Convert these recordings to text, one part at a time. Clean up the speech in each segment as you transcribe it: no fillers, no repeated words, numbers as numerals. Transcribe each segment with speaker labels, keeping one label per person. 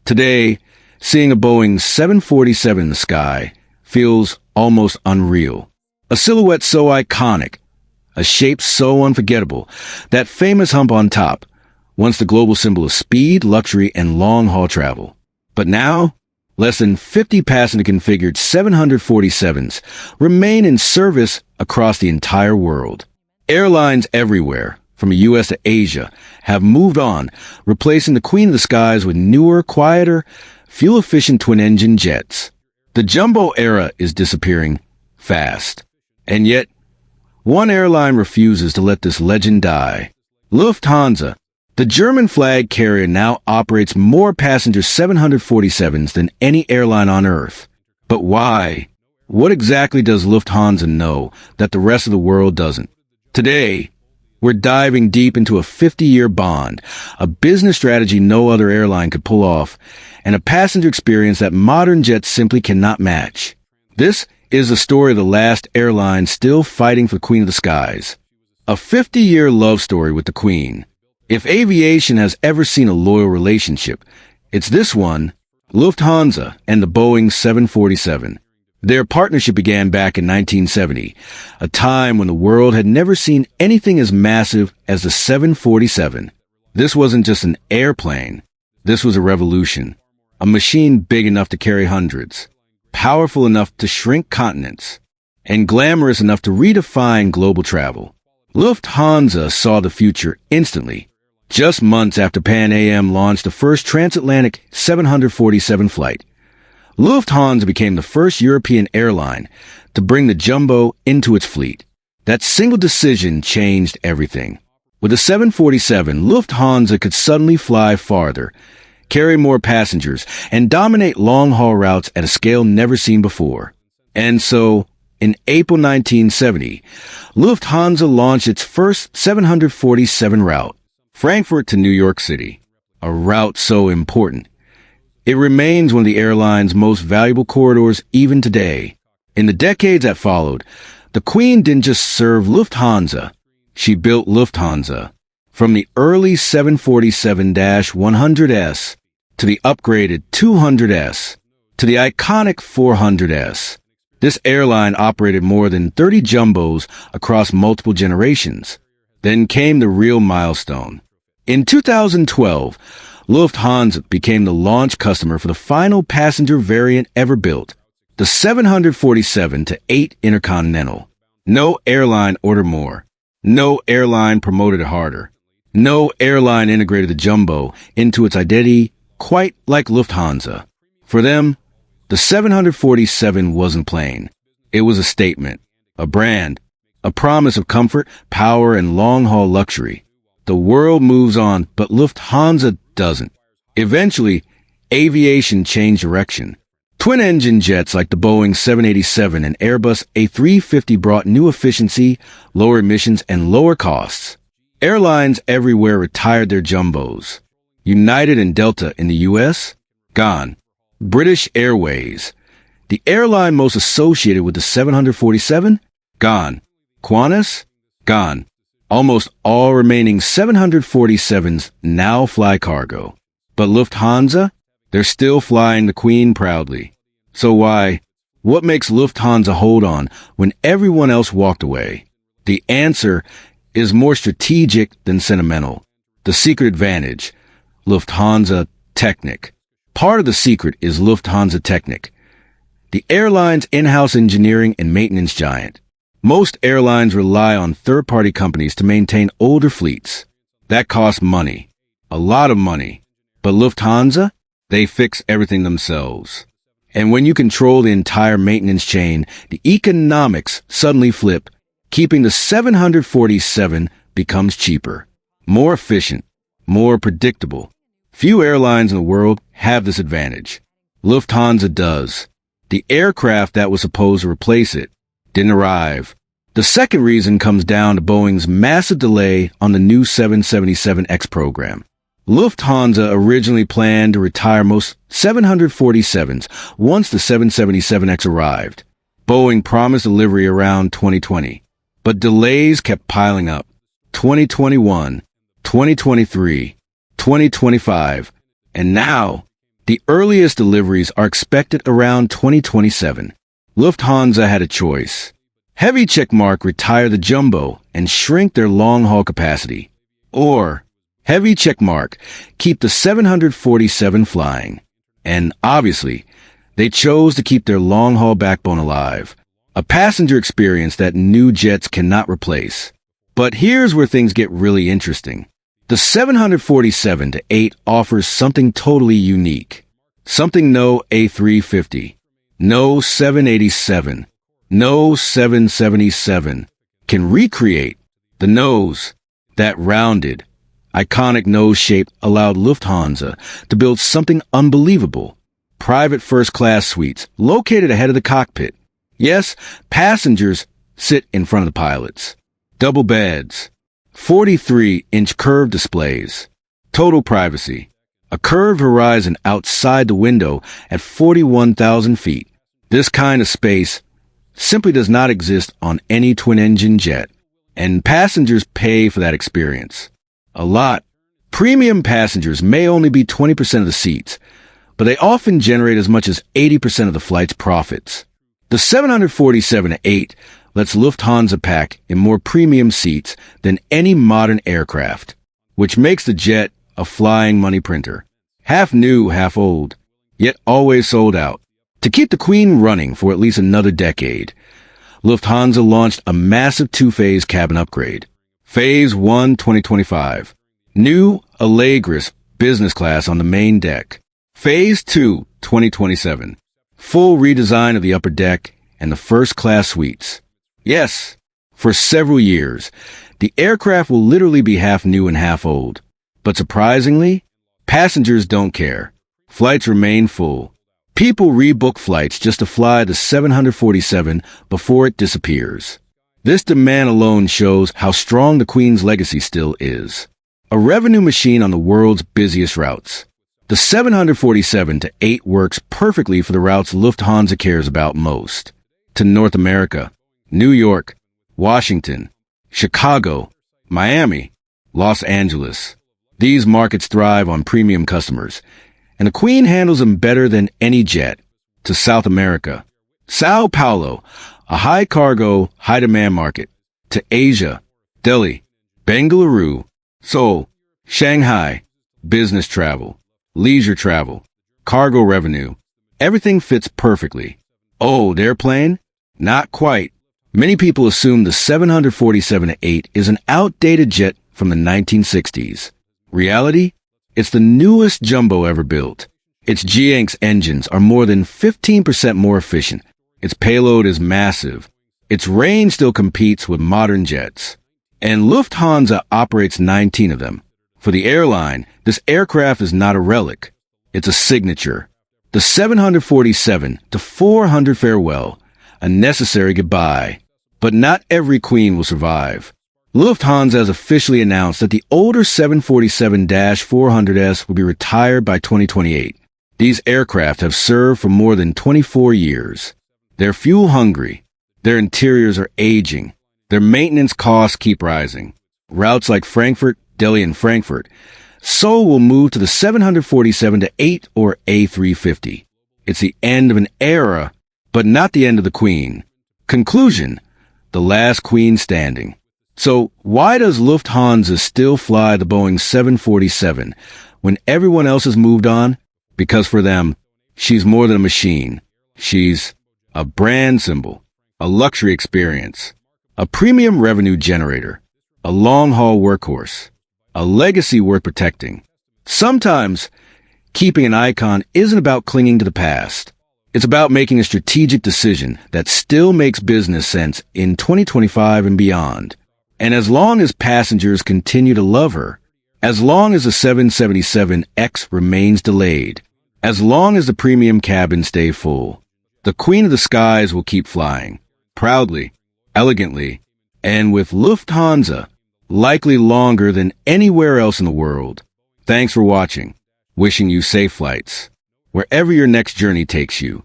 Speaker 1: Today, seeing a Boeing 747 in the sky feels almost unreal. A silhouette so iconic, a shape so unforgettable, that famous hump on top, once the global symbol of speed, luxury, and long-haul travel. But now, less than 50 passenger-configured 747s remain in service across the entire world. Airlines everywhere, from the U.S. to Asia, have moved on, replacing the Queen of the Skies with newer, quieter, fuel-efficient twin-engine jets. The jumbo era is disappearing fast. And yet, one airline refuses to let this legend die. Lufthansa, the German flag carrier, now operates more passenger 747s than any airline on Earth. But why? What exactly does Lufthansa know that the rest of the world doesn't? Today, we're diving deep into a 50-year bond, a business strategy no other airline could pull off, and a passenger experience that modern jets simply cannot match. This is the story of the last airline still fighting for the Queen of the Skies. A 50-year love story with the Queen. If aviation has ever seen a loyal relationship, it's this one, Lufthansa and the Boeing 747. Their partnership began back in 1970, a time when the world had never seen anything as massive as the 747. This wasn't just an airplane. This was a revolution. A machine big enough to carry hundreds, powerful enough to shrink continents, and glamorous enough to redefine global travel. Lufthansa saw the future instantly. Just months after Pan Am launched the first transatlantic 747 flight, Lufthansa became the first European airline to bring the jumbo into its fleet. That single decision changed everything. With the 747, Lufthansa could suddenly fly farther, carry more passengers, and dominate long-haul routes at a scale never seen before. And so, in April 1970, Lufthansa launched its first 747 route, Frankfurt to New York City, a route so important. It remains one of the airline's most valuable corridors even today. In the decades that followed, the Queen didn't just serve Lufthansa, she built Lufthansa. From the early 747-100S to the upgraded 200S to the iconic 400S, this airline operated more than 30 jumbos across multiple generations. Then came the real milestone. In 2012, Lufthansa became the launch customer for the final passenger variant ever built, the 747-8 Intercontinental. No airline ordered more. No airline promoted it harder. No airline integrated the jumbo into its identity quite like Lufthansa. For them, the 747 wasn't plain. It was a statement, a brand, a promise of comfort, power, and long-haul luxury. The world moves on, but Lufthansa doesn't. Eventually, aviation changed direction. Twin-engine jets like the Boeing 787 and Airbus A350 brought new efficiency, lower emissions, and lower costs. Airlines everywhere retired their jumbos. United and Delta in the U.S., gone. British Airways, the airline most associated with the 747, gone. Qantas, gone. Almost all remaining 747s now fly cargo. But Lufthansa, they're still flying the Queen proudly. So why? What makes Lufthansa hold on when everyone else walked away? The answer is more strategic than sentimental. The secret advantage, Lufthansa Technik. Part of the secret is Lufthansa Technik, the airline's in-house engineering and maintenance giant. Most airlines rely on third-party companies to maintain older fleets. That costs money, a lot of money. But Lufthansa, they fix everything themselves. And when you control the entire maintenance chain, the economics suddenly flip. Keeping the 747 becomes cheaper, more efficient, more predictable. Few airlines in the world have this advantage. Lufthansa does. The aircraft that was supposed to replace it didn't arrive. The second reason comes down to Boeing's massive delay on the new 777X program. Lufthansa originally planned to retire most 747s once the 777X arrived. Boeing promised delivery around 2020, but delays kept piling up. 2021, 2023, 2025, and now The earliest deliveries are expected around 2027. Lufthansa had a choice. Heavy checkmark retire the jumbo and shrink their long-haul capacity. Or, heavy checkmark keep the 747 flying. And obviously, they chose to keep their long-haul backbone alive. A passenger experience that new jets cannot replace. But here's where things get really interesting. The 747-8 offers something totally unique. Something no A350, no 787, no 777 can recreate. The nose, that rounded, iconic nose shape allowed Lufthansa to build something unbelievable. Private first-class suites located ahead of the cockpit. Yes, passengers sit in front of the pilots. Double beds, 43-inch curved displays, total privacy, a curved horizon outside the window at 41,000 feet. This kind of space simply does not exist on any twin-engine jet, and passengers pay for that experience. A lot. Premium passengers may only be 20% of the seats, but they often generate as much as 80% of the flight's profits. The 747-8 lets Lufthansa pack in more premium seats than any modern aircraft, which makes the jet a flying money printer. Half new, half old, yet always sold out. To keep the Queen running for at least another decade, Lufthansa launched a massive two-phase cabin upgrade. Phase 1, 2025. New Allegris business class on the main deck. Phase 2, 2027. Full redesign of the upper deck and the first-class suites. Yes, for several years, the aircraft will literally be half new and half old. But surprisingly, passengers don't care. Flights remain full. People rebook flights just to fly the 747 before it disappears. This demand alone shows how strong the Queen's legacy still is. A revenue machine on the world's busiest routes. The 747-8 works perfectly for the routes Lufthansa cares about most. To North America, New York, Washington, Chicago, Miami, Los Angeles. These markets thrive on premium customers, and the Queen handles them better than any jet. To South America, Sao Paulo, a high-cargo, high-demand market. To Asia, Delhi, Bengaluru, Seoul, Shanghai, business travel. Leisure travel, cargo revenue, everything fits perfectly. Oh, the airplane? Not quite. Many people assume the 747-8 is an outdated jet from the 1960s. Reality? It's the newest jumbo ever built. Its GX engines are more than 15% more efficient. Its payload is massive. Its range still competes with modern jets. And Lufthansa operates 19 of them. For the airline, this aircraft is not a relic. It's a signature. The 747-400 farewell, a necessary goodbye. But not every Queen will survive. Lufthansa has officially announced that the older 747-400S will be retired by 2028. These aircraft have served for more than 24 years. They're fuel-hungry. Their interiors are aging. Their maintenance costs keep rising. Routes like Frankfurt, Delhi, and Frankfurt. Seoul will move to the 747-8 or A350. It's the end of an era, but not the end of the Queen. Conclusion: the last Queen standing. So why does Lufthansa still fly the Boeing 747 when everyone else has moved on? Because for them, she's more than a machine. She's a brand symbol, a luxury experience, a premium revenue generator, a long-haul workhorse, a legacy worth protecting. Sometimes, keeping an icon isn't about clinging to the past. It's about making a strategic decision that still makes business sense in 2025 and beyond. And as long as passengers continue to love her, as long as the 777X remains delayed, as long as the premium cabins stay full, the Queen of the Skies will keep flying, proudly, elegantly, and with Lufthansa, likely longer than anywhere else in the world. Thanks for watching. Wishing you safe flights, wherever your next journey takes you.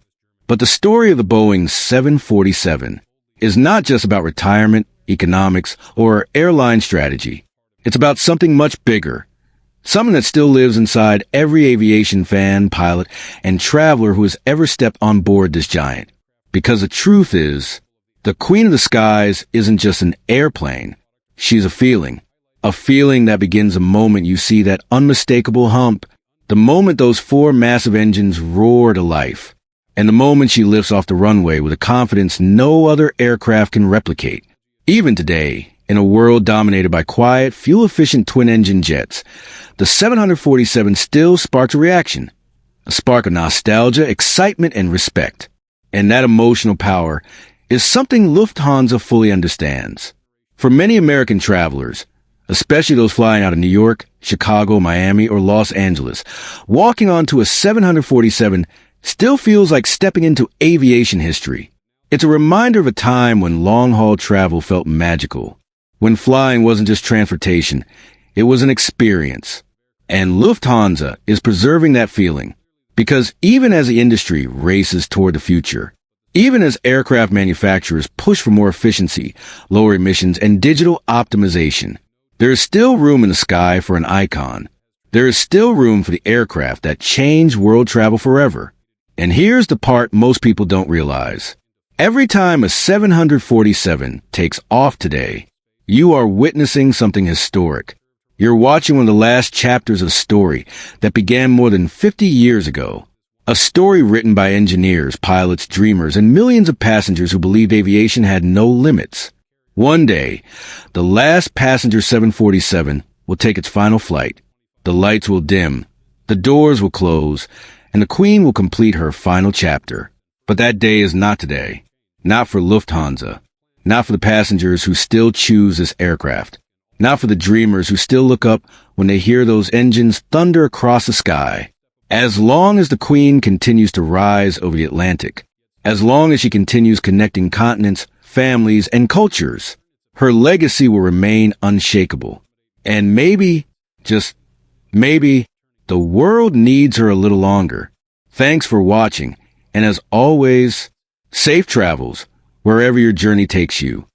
Speaker 1: But the story of the Boeing 747 is not just about retirement, economics, or airline strategy. It's about something much bigger, Something that still lives inside every aviation fan, pilot, and traveler who has ever stepped on board this giant. Because the truth is, the Queen of the Skies isn't just an airplane. She's a feeling that begins the moment you see that unmistakable hump, the moment those four massive engines roar to life, and the moment she lifts off the runway with a confidence no other aircraft can replicate. Even today, in a world dominated by quiet, fuel-efficient twin-engine jets, the 747 still sparks a reaction, a spark of nostalgia, excitement, and respect. And that emotional power is something Lufthansa fully understands. For many American travelers, especially those flying out of New York, Chicago, Miami, or Los Angeles, walking onto a 747 still feels like stepping into aviation history. It's a reminder of a time when long-haul travel felt magical, when flying wasn't just transportation, it was an experience. And Lufthansa is preserving that feeling, because even as the industry races toward the future, even as aircraft manufacturers push for more efficiency, lower emissions, and digital optimization, there is still room in the sky for an icon. There is still room for the aircraft that changed world travel forever. And here's the part most people don't realize. Every time a 747 takes off today, you are witnessing something historic. You're watching one of the last chapters of a story that began more than 50 years ago. A story written by engineers, pilots, dreamers, and millions of passengers who believed aviation had no limits. One day, the last passenger 747 will take its final flight. The lights will dim, the doors will close, and the Queen will complete her final chapter. But that day is not today. Not for Lufthansa. Not for the passengers who still choose this aircraft. Not for the dreamers who still look up when they hear those engines thunder across the sky. As long as the Queen continues to rise over the Atlantic, as long as she continues connecting continents, families, and cultures, her legacy will remain unshakable. And maybe, just maybe, the world needs her a little longer. Thanks for watching, and as always, safe travels wherever your journey takes you.